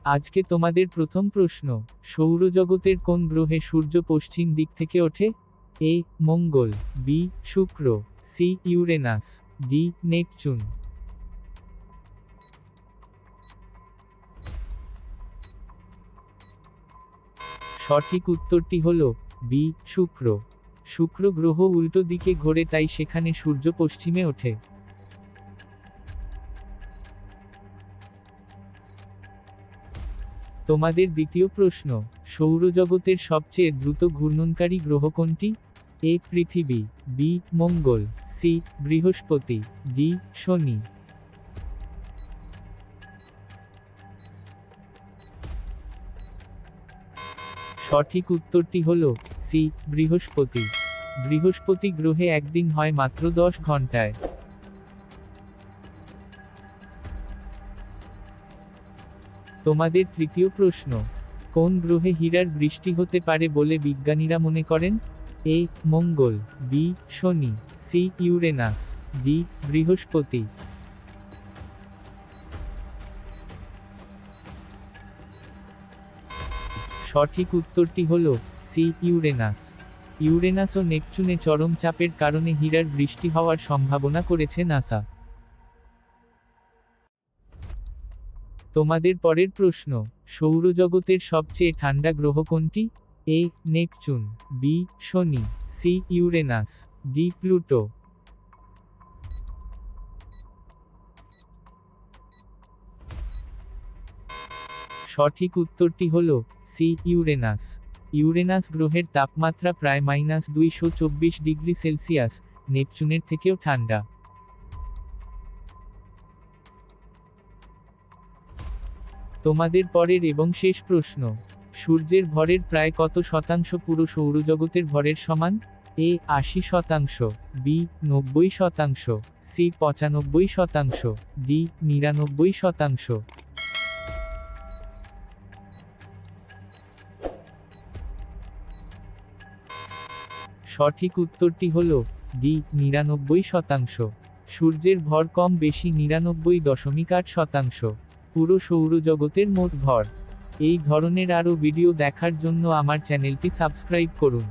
আজকে তোমাদের প্রথম প্রশ্ন, সৌরজগতের কোন গ্রহে সূর্য পশ্চিম দিক থেকে ওঠে? এ মঙ্গল, বি শুক্র, সি ইউরেনাস, ডি নেপচুন। সঠিক উত্তরটি হল বি শুক্র। শুক্র গ্রহ উল্টো দিকে ঘোরে, তাই সেখানে সূর্য পশ্চিমে ওঠে। তোমাদের দ্বিতীয় প্রশ্ন, সৌরজগতের সবচেয়ে দ্রুত ঘূর্ণনকারী গ্রহ কোনটি? এ পৃথিবী, বি মঙ্গল, সি বৃহস্পতি, ডি শনি। সঠিক উত্তরটি হল সি বৃহস্পতি। বৃহস্পতি গ্রহে একদিন হয় মাত্র 10 ঘন্টায়। তোমাদের তৃতীয় প্রশ্ন, কোন গ্রহে হীরার বৃষ্টি হতে পারে বলে বিজ্ঞানীরা মনে করেন? এ মঙ্গল, বি শনি, সি ইউরেনাস, ডি বৃহস্পতি। সঠিক উত্তরটি হল সি ইউরেনাস। ইউরেনাস ও নেপচুনে চরম চাপের কারণে হীরার বৃষ্টি হওয়ার সম্ভাবনা করেছে নাসা। তোমাদের পরের প্রশ্ন, সৌরজগতের সবচেয়ে ঠান্ডা গ্রহ কোনটি? এ নেপচুন, বি শনি, সি ইউরেনাস, ডি প্লুটো। সঠিক উত্তরটি হল সি ইউরেনাস। ইউরেনাস গ্রহের তাপমাত্রা প্রায় -224°C, নেপচুনের থেকেও ঠান্ডা। তোমাদের পরের এবং শেষ প্রশ্ন, সূর্যের ভরের প্রায় কত শতাংশ পুরো সৌরজগতের ভরের সমান? এ 80%, বি 90%, সি 95%, ডি 99%। সঠিক উত্তরটি হল ডি 99%। সূর্যের ভর কম বেশি 99.8% পুরো সৌরজগতের মোট ভর। এই ধরনের আরও ভিডিও দেখার জন্য আমার চ্যানেলটি সাবস্ক্রাইব করুন।